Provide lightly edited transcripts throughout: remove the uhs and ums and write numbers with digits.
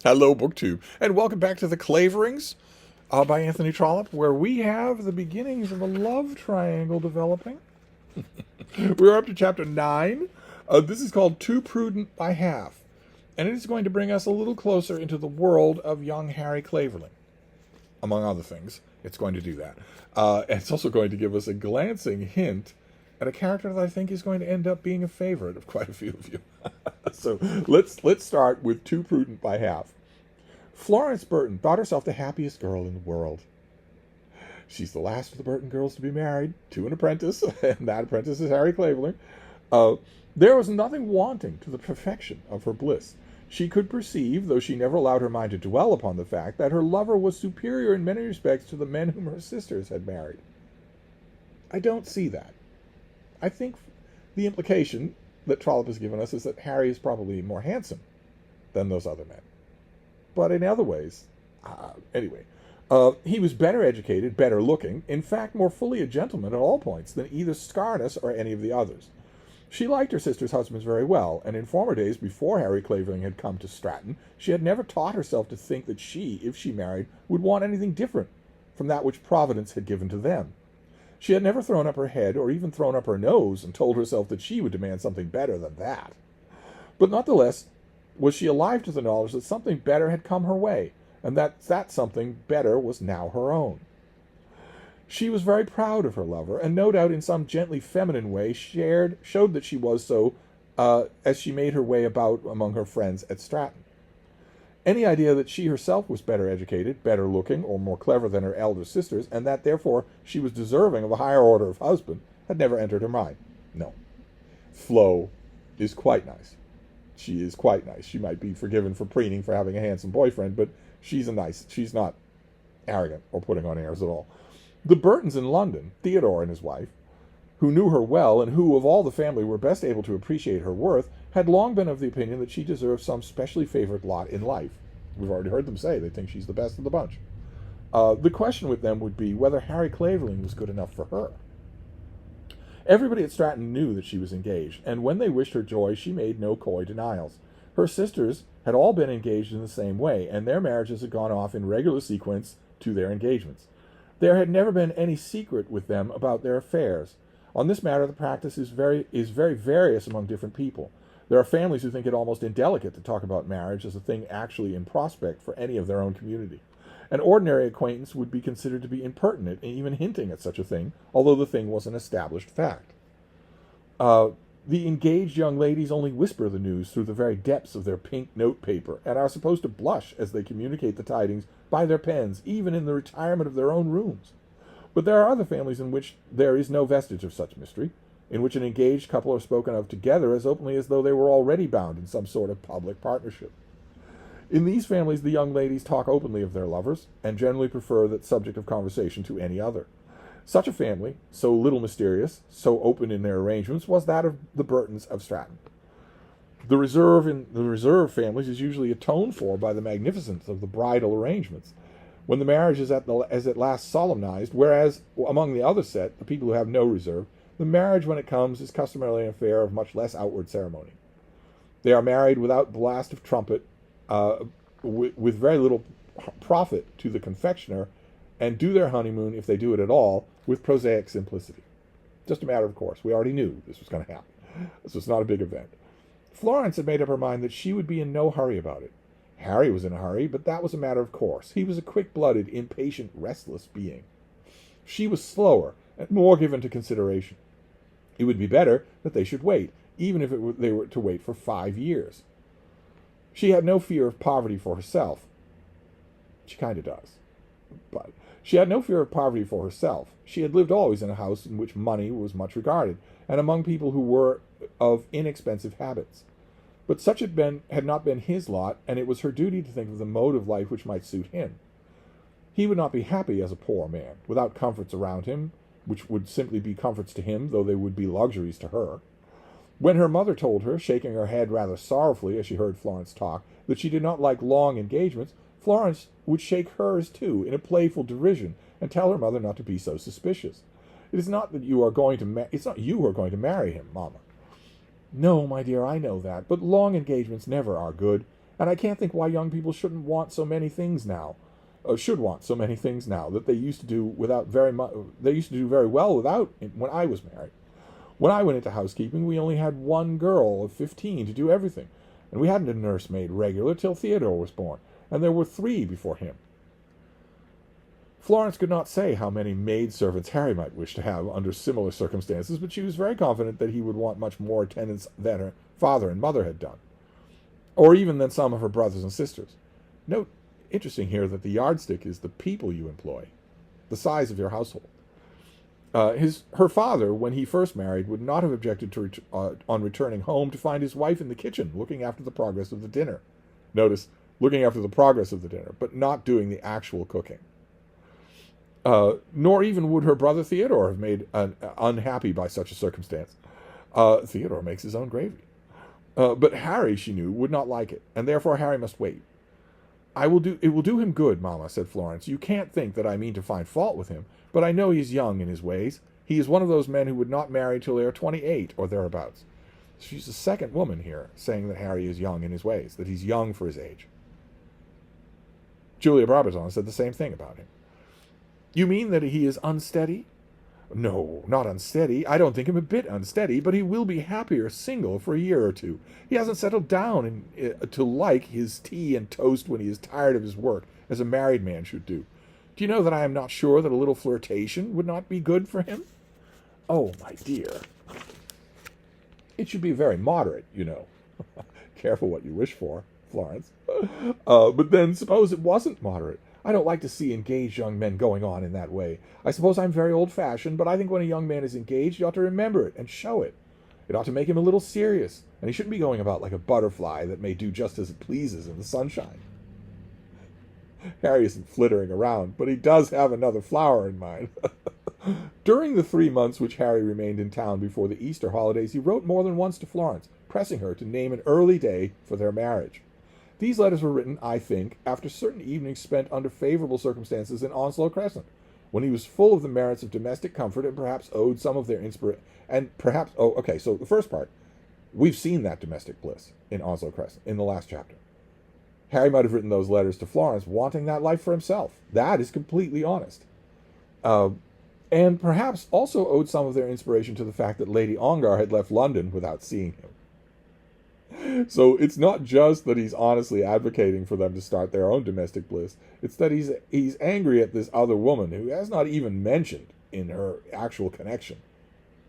Hello, BookTube, and welcome back to the Claverings by Anthony Trollope, where we have the beginnings of a love triangle developing. We're up to chapter 9. This is called Too Prudent by Half, and it is going to bring us a little closer into the world of young Harry Clavering. Among other things, it's going to do that. And it's also going to give us a glancing hint at a character that I think is going to end up being a favorite of quite a few of you. So let's start with Too Prudent by Half. Florence Burton thought herself the happiest girl in the world. She's the last of the Burton girls to be married to an apprentice, and that apprentice is Harry Clavering. There was nothing wanting to the perfection of her bliss. She could perceive, though she never allowed her mind to dwell upon the fact, that her lover was superior in many respects to the men whom her sisters had married. I don't see that. I think the implication that Trollope has given us is that Harry is probably more handsome than those other men. But in other ways, he was better educated, better looking, in fact more fully a gentleman at all points than either Scarnus or any of the others. She liked her sister's husbands very well, and in former days, before Harry Clavering had come to Stratton, she had never taught herself to think that she, if she married, would want anything different from that which Providence had given to them. She had never thrown up her head or even thrown up her nose and told herself that she would demand something better than that. But nonetheless, was she alive to the knowledge that something better had come her way, and that something better was now her own. She was very proud of her lover, and no doubt in some gently feminine way showed that she was so as she made her way about among her friends at Stratton. Any idea that she herself was better educated, better looking, or more clever than her elder sisters, and that therefore she was deserving of a higher order of husband, had never entered her mind. No. Flo is quite nice. She is quite nice. She might be forgiven for preening for having a handsome boyfriend, but she's not arrogant or putting on airs at all. The Burtons in London, Theodore and his wife, who knew her well and who of all the family were best able to appreciate her worth, had long been of the opinion that she deserved some specially favored lot in life. We've already heard them say they think she's the best of the bunch. The question with them would be whether Harry Clavering was good enough for her. Everybody at Stratton knew that she was engaged, and when they wished her joy, she made no coy denials. Her sisters had all been engaged in the same way, and their marriages had gone off in regular sequence to their engagements. There had never been any secret with them about their affairs. On this matter, the practice is very various among different people. There are families who think it almost indelicate to talk about marriage as a thing actually in prospect for any of their own community. An ordinary acquaintance would be considered to be impertinent in even hinting at such a thing, although the thing was an established fact. The engaged young ladies only whisper the news through the very depths of their pink notepaper, and are supposed to blush as they communicate the tidings by their pens, even in the retirement of their own rooms. But there are other families in which there is no vestige of such mystery, in which an engaged couple are spoken of together as openly as though they were already bound in some sort of public partnership. In these families, the young ladies talk openly of their lovers, and generally prefer that subject of conversation to any other. Such a family, so little mysterious, so open in their arrangements, was that of the Burtons of Stratton. The reserve families is usually atoned for by the magnificence of the bridal arrangements, when the marriage is at last solemnized, whereas among the other set, the people who have no reserve, the marriage when it comes is customarily an affair of much less outward ceremony. They are married without blast of trumpet, with very little profit to the confectioner, and do their honeymoon, if they do it at all, with prosaic simplicity. Just a matter of course. We already knew this was going to happen. This was not a big event. Florence had made up her mind that she would be in no hurry about it. Harry was in a hurry, but that was a matter of course. He was a quick-blooded, impatient, restless being. She was slower and more given to consideration. It would be better that they should wait, even if they were to wait for 5 years. She had no fear of poverty for herself. She kind of does. But she had no fear of poverty for herself. She had lived always in a house in which money was much regarded, and among people who were of inexpensive habits. But such had not been his lot, and it was her duty to think of the mode of life which might suit him. He would not be happy as a poor man, without comforts around him, which would simply be comforts to him, though they would be luxuries to her. When her mother told her, shaking her head rather sorrowfully as she heard Florence talk, that she did not like long engagements, Florence would shake hers too, in a playful derision, and tell her mother not to be so suspicious. It's not you who are going to marry him, Mamma. No, my dear, I know that, but long engagements never are good, and I can't think why young people shouldn't want so many things now. Should want so many things now that they used to do without very much. They used to do very well without when I was married. When I went into housekeeping, we only had one girl of 15 to do everything, and we hadn't a nursemaid regular till Theodore was born, and there were 3 before him. Florence could not say how many maid-servants Harry might wish to have under similar circumstances, but she was very confident that he would want much more attendance than her father and mother had done, or even than some of her brothers and sisters. Note, interesting here, that the yardstick is the people you employ, the size of your household. Her father, when he first married, would not have objected to on returning home to find his wife in the kitchen looking after the progress of the dinner. Notice, looking after the progress of the dinner, but not doing the actual cooking. Nor even would her brother Theodore have made unhappy by such a circumstance. Theodore makes his own gravy. But Harry, she knew, would not like it, and therefore Harry must wait. It will do him good, Mamma, said Florence. You can't think that I mean to find fault with him, but I know he is young in his ways. He is one of those men who would not marry till they are 28 or thereabouts. She's the second woman here saying that Harry is young in his ways, that he's young for his age. Julia Barbizon said the same thing about him. You mean that he is unsteady? No, not unsteady. I don't think him a bit unsteady, but he will be happier single for a year or 2. He hasn't settled down to like his tea and toast when he is tired of his work, as a married man should do. Do you know that I am not sure that a little flirtation would not be good for him? Oh, my dear. It should be very moderate, you know. Careful what you wish for, Florence. But then suppose it wasn't moderate. I don't like to see engaged young men going on in that way. I suppose I'm very old-fashioned, but I think when a young man is engaged, you ought to remember it and show it. It ought to make him a little serious, and he shouldn't be going about like a butterfly that may do just as it pleases in the sunshine. Harry isn't flittering around, but he does have another flower in mind. During the 3 months which Harry remained in town before the Easter holidays, he wrote more than once to Florence, pressing her to name an early day for their marriage. These letters were written, I think, after certain evenings spent under favorable circumstances in Onslow Crescent, when he was full of the merits of domestic comfort and perhaps owed some of their inspiration. And perhaps, so the first part, we've seen that domestic bliss in Onslow Crescent in the last chapter. Harry might have written those letters to Florence wanting that life for himself. That is completely honest. And perhaps also owed some of their inspiration to the fact that Lady Ongar had left London without seeing him. So it's not just that he's honestly advocating for them to start their own domestic bliss. It's that he's angry at this other woman who has not even mentioned in her actual connection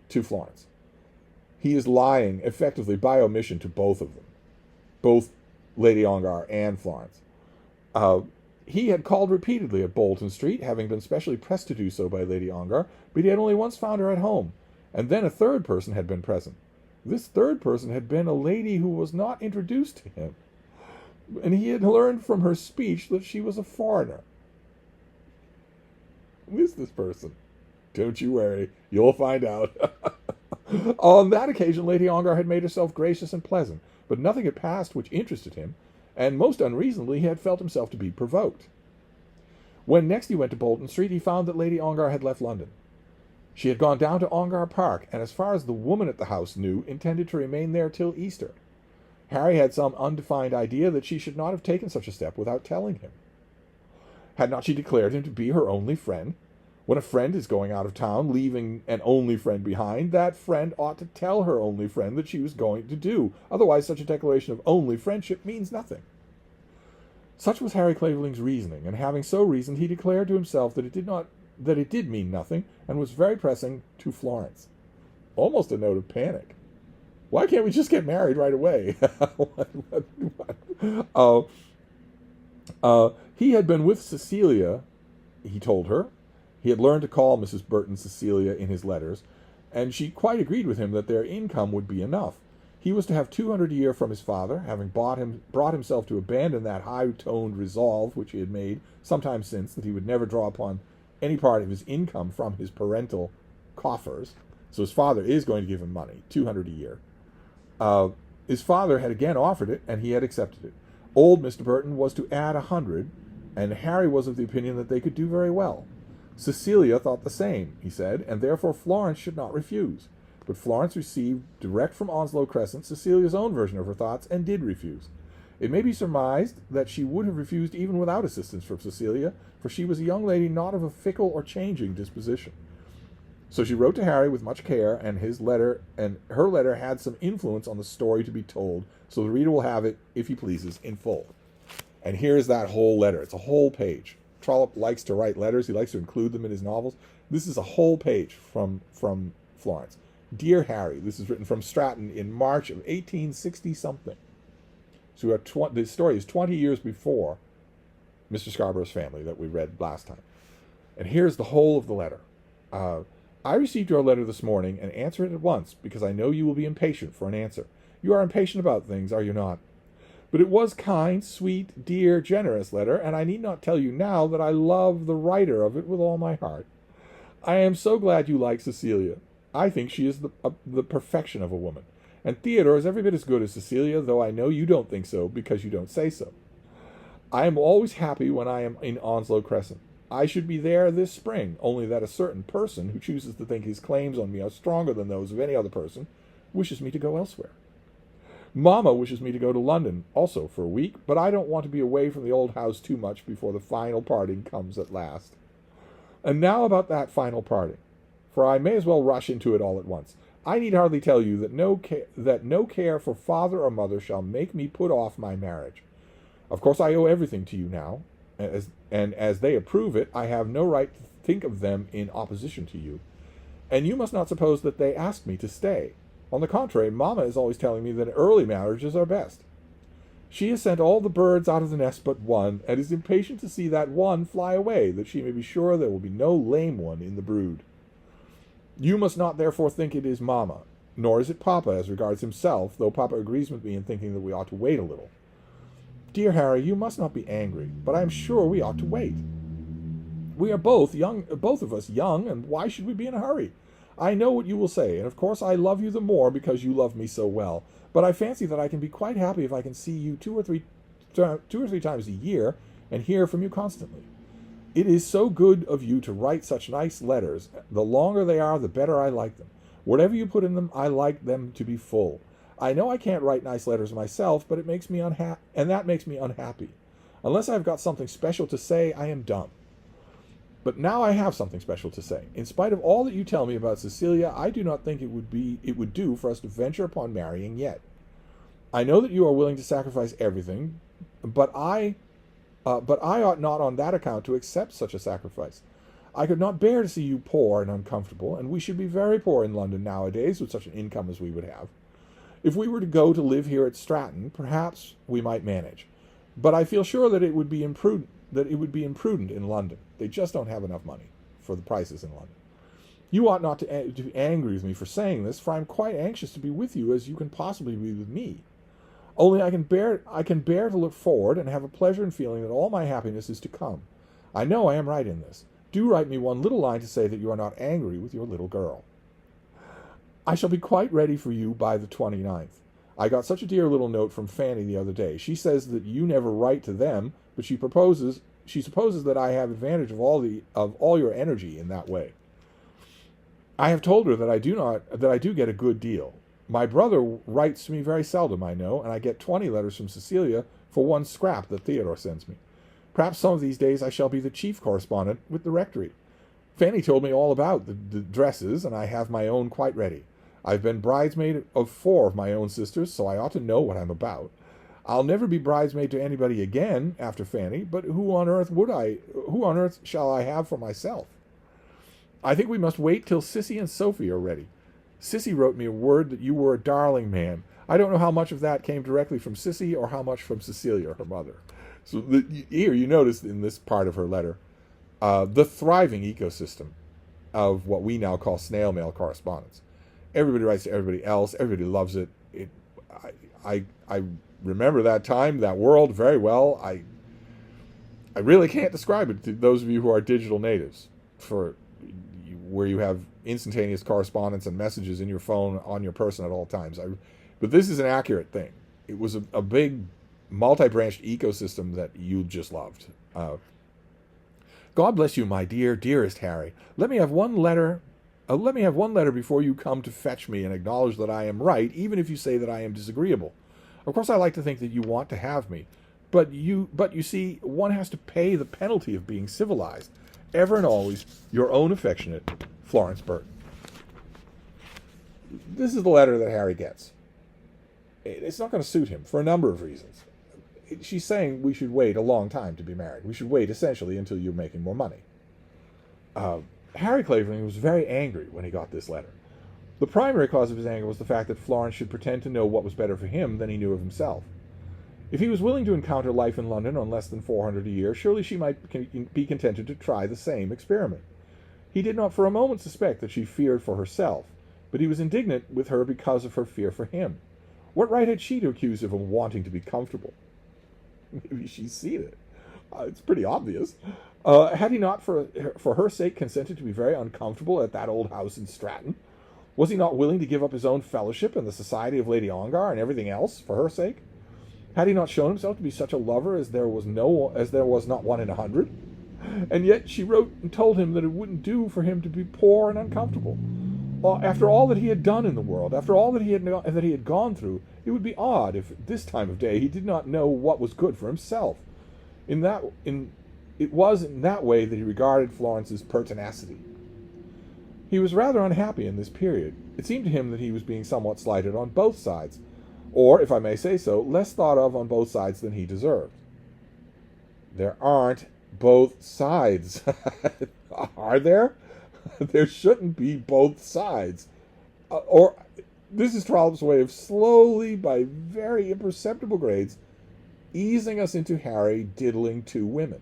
to Florence. He is lying effectively by omission to both of them, both Lady Ongar and Florence. He had called repeatedly at Bolton Street, having been specially pressed to do so by Lady Ongar, but he had only once found her at home, and then a third person had been present. This third person had been a lady who was not introduced to him, and he had learned from her speech that she was a foreigner. Who is this person? Don't you worry, you'll find out. On that occasion, Lady Ongar had made herself gracious and pleasant, but nothing had passed which interested him, and most unreasonably he had felt himself to be provoked. When next he went to Bolton Street, he found that Lady Ongar had left London. She had gone down to Ongar Park, and as far as the woman at the house knew, intended to remain there till Easter. Harry had some undefined idea that she should not have taken such a step without telling him. Had not she declared him to be her only friend? When a friend is going out of town, leaving an only friend behind, that friend ought to tell her only friend that she was going to do. Otherwise, such a declaration of only friendship means nothing. Such was Harry Clavering's reasoning, and having so reasoned, he declared to himself that it did mean nothing, and was very pressing to Florence. Almost a note of panic. Why can't we just get married right away? He had been with Cecilia, he told her. He had learned to call Mrs. Burton Cecilia in his letters, and she quite agreed with him that their income would be enough. He was to have $200 a year from his father, having brought himself to abandon that high-toned resolve which he had made some time since, that he would never draw upon any part of his income from his parental coffers. So his father is going to give him money, $200 a year. His father had again offered it, and he had accepted it. Old Mr. Burton was to add $100, and Harry was of the opinion that they could do very well. Cecilia thought the same, he said, and therefore Florence should not refuse. But Florence received, direct from Onslow Crescent, Cecilia's own version of her thoughts, and did refuse. It may be surmised that she would have refused even without assistance from Cecilia, for she was a young lady not of a fickle or changing disposition. So she wrote to Harry with much care, and her letter had some influence on the story to be told, so the reader will have it, if he pleases, in full. And here's that whole letter. It's a whole page. Trollope likes to write letters. He likes to include them in his novels. This is a whole page from Florence. Dear Harry, this is written from Stratton in March of 1860-something. So the story is 20 years before Mr. Scarborough's family that we read last time. And here's the whole of the letter. I received your letter this morning and answer it at once, because I know you will be impatient for an answer. You are impatient about things, are you not? But it was kind, sweet, dear, generous letter, and I need not tell you now that I love the writer of it with all my heart. I am so glad you like Cecilia. I think she is the perfection of a woman. And Theodore is every bit as good as Cecilia, though I know you don't think so, because you don't say so. I am always happy when I am in Onslow Crescent. I should be there this spring, only that a certain person, who chooses to think his claims on me are stronger than those of any other person, wishes me to go elsewhere. Mamma wishes me to go to London, also for a week, but I don't want to be away from the old house too much before the final parting comes at last. And now about that final parting, for I may as well rush into it all at once. I need hardly tell you that no care for father or mother shall make me put off my marriage. Of course I owe everything to you now, and as they approve it, I have no right to think of them in opposition to you. And you must not suppose that they ask me to stay. On the contrary, Mamma is always telling me that early marriages are best. She has sent all the birds out of the nest but one, and is impatient to see that one fly away, that she may be sure there will be no lame one in the brood. You must not therefore think it is Mamma, nor is it Papa as regards himself, though Papa agrees with me in thinking that we ought to wait a little. Dear Harry, you must not be angry, but I am sure we ought to wait. We are both of us young, and why should we be in a hurry? I know what you will say, and of course I love you the more because you love me so well, but I fancy that I can be quite happy if I can see you two or three times a year and hear from you constantly. It is so good of you to write such nice letters. The longer they are, the better I like them. Whatever you put in them, I like them to be full. I know I can't write nice letters myself, but it makes me unhappy, and that makes me unhappy. Unless I've got something special to say, I am dumb. But now I have something special to say. In spite of all that you tell me about Cecilia, I do not think it would do for us to venture upon marrying yet. I know that you are willing to sacrifice everything, but I ought not on that account to accept such a sacrifice. I could not bear to see you poor and uncomfortable, and we should be very poor in London nowadays with such an income as we would have. If we were to go to live here at Stratton, perhaps we might manage. But I feel sure that it would be imprudent in London. They just don't have enough money for the prices in London. You ought not to be angry with me for saying this, for I am quite anxious to be with you as you can possibly be with me. Only I can bear to look forward and have a pleasure in feeling that all my happiness is to come. I know I am right in this. Do write me one little line to say that you are not angry with your little girl. I shall be quite ready for you by the 29th. I got such a dear little note from Fanny the other day. She says that you never write to them, but she supposes that I have advantage of all your energy in that way. I have told her that I do get a good deal. My brother writes to me very seldom, I know, and I get 20 letters from Cecilia for one scrap that Theodore sends me. Perhaps some of these days I shall be the chief correspondent with the rectory. Fanny told me all about the dresses, and I have my own quite ready. I've been bridesmaid of 4 of my own sisters, so I ought to know what I'm about. I'll never be bridesmaid to anybody again after Fanny, but who on earth shall I have for myself? I think we must wait till Sissy and Sophie are ready. Sissy wrote me a word that you were a darling man. I don't know how much of that came directly from Sissy or how much from Cecilia, her mother. So here you notice in this part of her letter, the thriving ecosystem of what we now call snail mail correspondence. Everybody writes to everybody else. Everybody loves it. I remember that time, that world very well. I really can't describe it to those of you who are digital natives, where you have instantaneous correspondence and messages in your phone on your person at all times. But this is an accurate thing. It was a big multi-branched ecosystem that you just loved. God bless you, my dearest Harry. Let me have one letter before you come to fetch me and acknowledge that I am right, even if you say that I am disagreeable. Of course, I like to think that you want to have me, but you see, one has to pay the penalty of being civilized. Ever and always, your own affectionate Florence Burton. This is the letter that Harry gets. It's not going to suit him for a number of reasons. She's saying we should wait a long time to be married. We should wait, essentially, until you're making more money. Harry Clavering was very angry when he got this letter. The primary cause of his anger was the fact that Florence should pretend to know what was better for him than he knew of himself. If he was willing to encounter life in London on less than 400 a year, surely she might be contented to try the same experiment. He did not for a moment suspect that she feared for herself, but he was indignant with her because of her fear for him. What right had she to accuse him of wanting to be comfortable? Maybe she's seen it. It's pretty obvious. Had he not, for her sake, consented to be very uncomfortable at that old house in Stratton? Was he not willing to give up his own fellowship and the society of Lady Ongar and everything else for her sake? Had he not shown himself to be such a lover as there was not one in 100? And yet she wrote and told him that it wouldn't do for him to be poor and uncomfortable. After all that he had done in the world, after all that he had gone through, it would be odd if at this time of day he did not know what was good for himself. It was in that way that he regarded Florence's pertinacity. He was rather unhappy in this period. It seemed to him that he was being somewhat slighted on both sides, or, if I may say so, less thought of on both sides than he deserved. There aren't both sides. Are there? There shouldn't be both sides. Or this is Trollope's way of slowly, by very imperceptible grades, easing us into Harry diddling two women.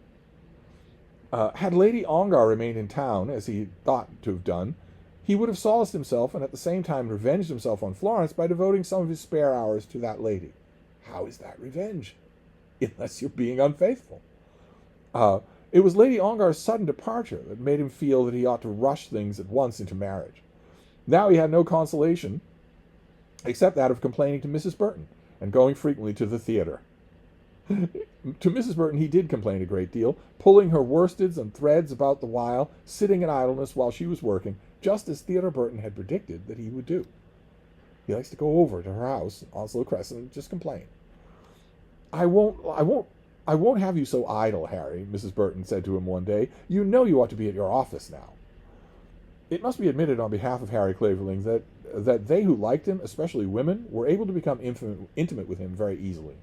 Had Lady Ongar remained in town, as he thought to have done, he would have solaced himself and at the same time revenged himself on Florence by devoting some of his spare hours to that lady. How is that revenge? Unless you're being unfaithful. It was Lady Ongar's sudden departure that made him feel that he ought to rush things at once into marriage. Now he had no consolation except that of complaining to Mrs. Burton and going frequently to the theatre. To Mrs. Burton he did complain a great deal, pulling her worsteds and threads about the while, sitting in idleness while she was working, just as Theodore Burton had predicted that he would do. He likes to go over to her house, Onslow Crescent, and just complain. I won't have you so idle, Harry, Mrs. Burton said to him one day. You know you ought to be at your office now. It must be admitted on behalf of Harry Clavering that they who liked him, especially women, were able to become intimate with him very easily.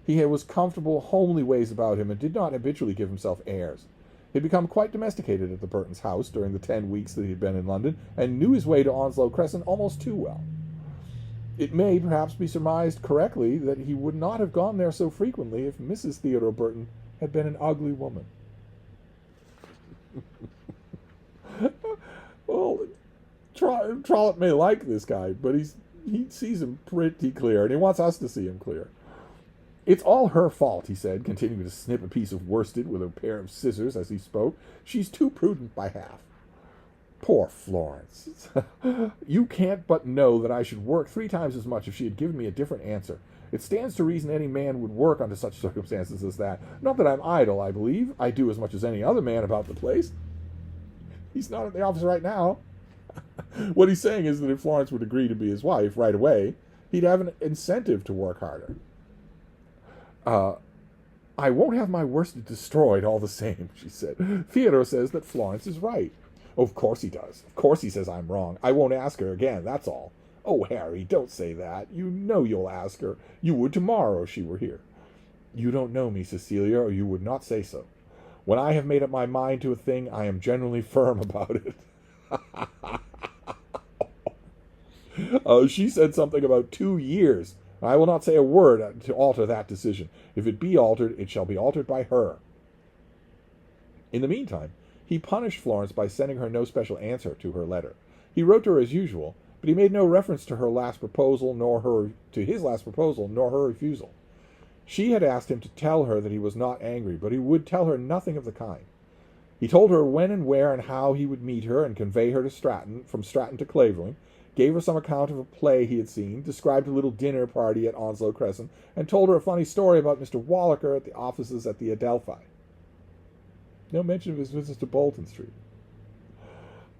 He was comfortable, homely ways about him, and did not habitually give himself airs. He had become quite domesticated at the Burtons' house during the 10 weeks that he had been in London, and knew his way to Onslow Crescent almost too well. It may perhaps be surmised correctly that he would not have gone there so frequently if Mrs. Theodore Burton had been an ugly woman. Well, Trollope may like this guy, but he sees him pretty clear, and he wants us to see him clear. It's all her fault, he said, continuing to snip a piece of worsted with a pair of scissors as he spoke. She's too prudent by half. Poor Florence. You can't but know that I should work 3 times as much if she had given me a different answer. It stands to reason any man would work under such circumstances as that. Not that I'm idle, I believe. I do as much as any other man about the place. He's not in the office right now. What he's saying is that if Florence would agree to be his wife right away, he'd have an incentive to work harder. I won't have my worsted destroyed all the same, she said. Theodore says that Florence is right. Oh, of course he does. Of course he says I'm wrong. I won't ask her again, that's all. Oh, Harry, don't say that. You know you'll ask her. You would tomorrow if she were here. You don't know me, Cecilia, or you would not say so. When I have made up my mind to a thing, I am generally firm about it. She said something about 2 years. I will not say a word to alter that decision. If it be altered, it shall be altered by her. In the meantime, he punished Florence by sending her no special answer to her letter. He wrote to her as usual, but he made no reference to her last proposal, nor her refusal. She had asked him to tell her that he was not angry, but he would tell her nothing of the kind. He told her when and where and how he would meet her and convey her to Stratton, from Stratton to Clavering, gave her some account of a play he had seen, described a little dinner party at Onslow Crescent, and told her a funny story about Mr. Wallaker at the offices at the Adelphi. No mention of his visits to Bolton Street.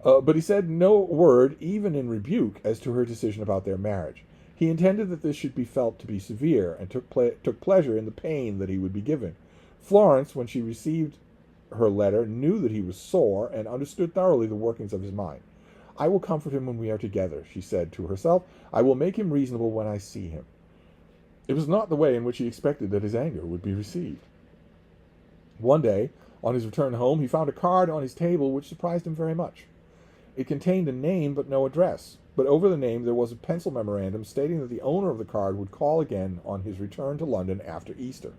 But he said no word, even in rebuke, as to her decision about their marriage. He intended that this should be felt to be severe, and took pleasure in the pain that he would be given. Florence, when she received her letter, knew that he was sore, and understood thoroughly the workings of his mind. "I will comfort him when we are together," she said to herself. "I will make him reasonable when I see him." It was not the way in which he expected that his anger would be received. One day, on his return home, he found a card on his table which surprised him very much. It contained a name but no address, but over the name there was a pencil memorandum stating that the owner of the card would call again on his return to London after Easter.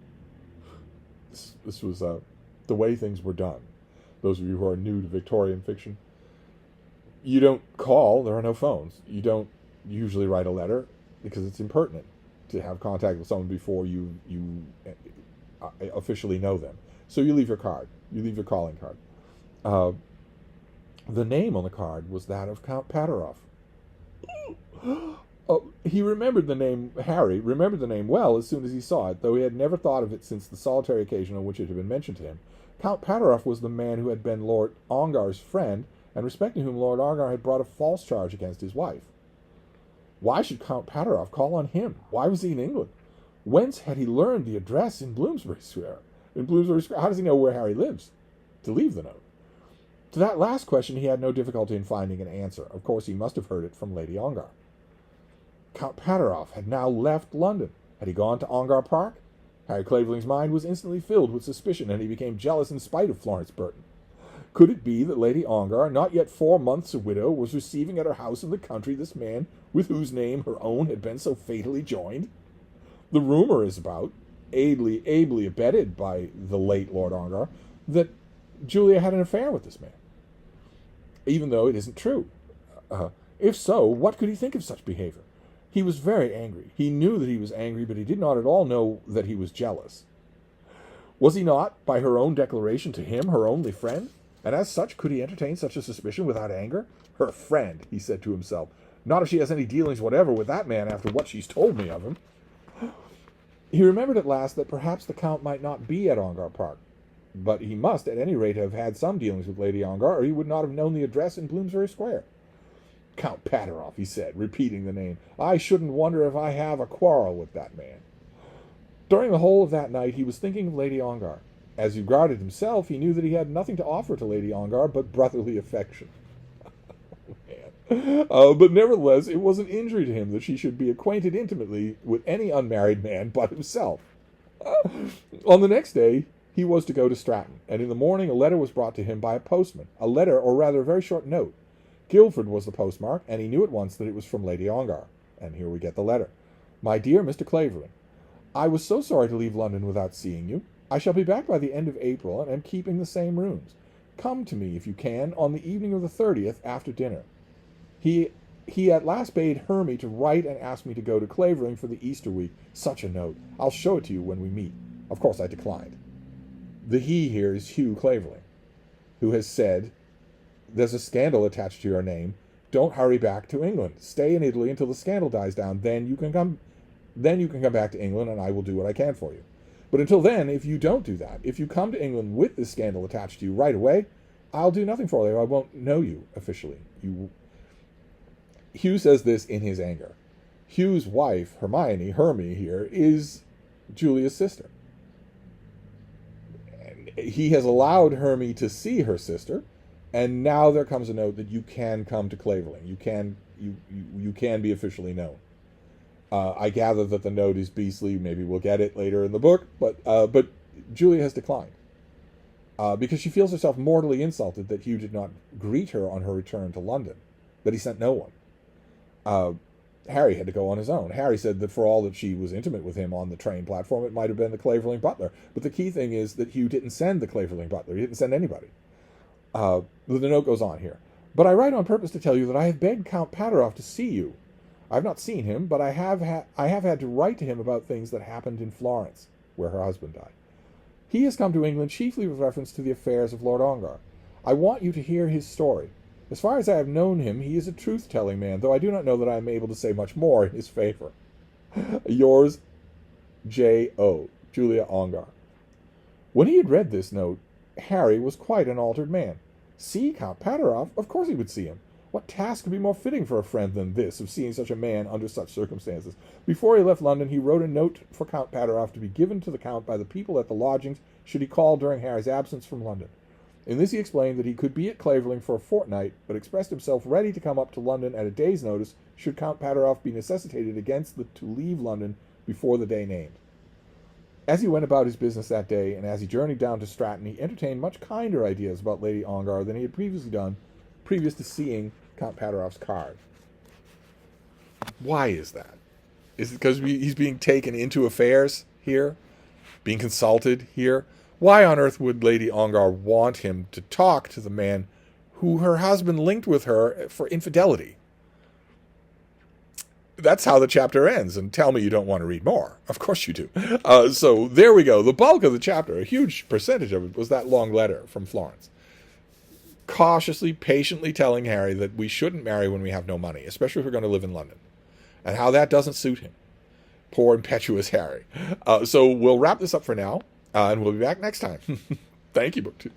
This was the way things were done. Those of you who are new to Victorian fiction, you don't call, there are no phones. You don't usually write a letter because it's impertinent to have contact with someone before you officially know them. So you leave your card. You leave your calling card. The name on the card was that of Count Pateroff. He remembered the name, Harry remembered the name well as soon as he saw it, though he had never thought of it since the solitary occasion on which it had been mentioned to him. Count Pateroff was the man who had been Lord Ongar's friend, and respecting whom Lord Ongar had brought a false charge against his wife. Why should Count Pateroff call on him? Why was he in England? Whence had he learned the address in Bloomsbury Square? How does he know where Harry lives? To leave the note. To that last question he had no difficulty in finding an answer. Of course, he must have heard it from Lady Ongar. Count Pateroff had now left London. Had he gone to Ongar Park? Harry Clavering's mind was instantly filled with suspicion, and he became jealous in spite of Florence Burton. Could it be that Lady Ongar, not yet 4 months a widow, was receiving at her house in the country this man with whose name her own had been so fatally joined? The rumor is about, ably abetted by the late Lord Ongar, that Julia had an affair with this man, even though it isn't true. If so, what could he think of such behavior? He was very angry. He knew that he was angry, but he did not at all know that he was jealous. Was he not, by her own declaration to him, her only friend? And as such, could he entertain such a suspicion without anger? Her friend, he said to himself. Not if she has any dealings whatever with that man after what she's told me of him. He remembered at last that perhaps the Count might not be at Ongar Park, but he must at any rate have had some dealings with Lady Ongar, or he would not have known the address in Bloomsbury Square. Count Pateroff, he said, repeating the name. I shouldn't wonder if I have a quarrel with that man. During the whole of that night he was thinking of Lady Ongar. As he regarded himself, he knew that he had nothing to offer to Lady Ongar but brotherly affection. But nevertheless, it was an injury to him that she should be acquainted intimately with any unmarried man but himself. On the next day, he was to go to Stratton, and in the morning a letter was brought to him by a postman. A letter, or rather a very short note. Guildford was the postmark, and he knew at once that it was from Lady Ongar. And here we get the letter. My dear Mr. Clavering, I was so sorry to leave London without seeing you. I shall be back by the end of April, and am keeping the same rooms. Come to me, if you can, on the evening of the 30th, after dinner. He at last bade Hermy to write and ask me to go to Clavering for the Easter week. Such a note. I'll show it to you when we meet. Of course I declined. The he here is Hugh Clavering, who has said, there's a scandal attached to your name. Don't hurry back to England. Stay in Italy until the scandal dies down. Then you can come back to England, and I will do what I can for you. But until then, if you don't do that, if you come to England with this scandal attached to you right away, I'll do nothing for you. I won't know you officially. Hugh says this in his anger. Hugh's wife, Hermy here, is Julia's sister. And he has allowed Hermy to see her sister, and now there comes a note that you can come to Clavering. You can be officially known. I gather that the note is beastly. Maybe we'll get it later in the book, but Julia has declined because she feels herself mortally insulted that Hugh did not greet her on her return to London, that he sent no one. Harry had to go on his own. Harry said that for all that she was intimate with him on the train platform, it might have been the Clavering butler. But the key thing is that Hugh didn't send the Clavering butler. He didn't send anybody. The note goes on here. But I write on purpose to tell you that I have begged Count Pateroff to see you. I have not seen him, but I have had to write to him about things that happened in Florence, where her husband died. He has come to England chiefly with reference to the affairs of Lord Ongar. I want you to hear his story. As far as I have known him, he is a truth-telling man, though I do not know that I am able to say much more in his favor. Yours, J.O., Julia Ongar. When he had read this note, Harry was quite an altered man. See Count Pateroff? Of course he would see him. What task could be more fitting for a friend than this of seeing such a man under such circumstances? Before he left London, he wrote a note for Count Pateroff to be given to the Count by the people at the lodgings should he call during Harry's absence from London. In this he explained that he could be at Clavering for a fortnight, but expressed himself ready to come up to London at a day's notice should Count Pateroff be necessitated to leave London before the day named. As he went about his business that day, and as he journeyed down to Stratton, he entertained much kinder ideas about Lady Ongar than he had previously done, previous to seeing Count Pateroff's card. Why is that? Is it because he's being taken into affairs here? Being consulted here? Why on earth would Lady Ongar want him to talk to the man who her husband linked with her for infidelity? That's how the chapter ends, and tell me you don't want to read more. Of course you do. So there we go. The bulk of the chapter, a huge percentage of it, was that long letter from Florence. Cautiously, patiently telling Harry that we shouldn't marry when we have no money, especially if we're going to live in London, and how that doesn't suit him. Poor impetuous Harry. So we'll wrap this up for now, and we'll be back next time. Thank you, BookTube.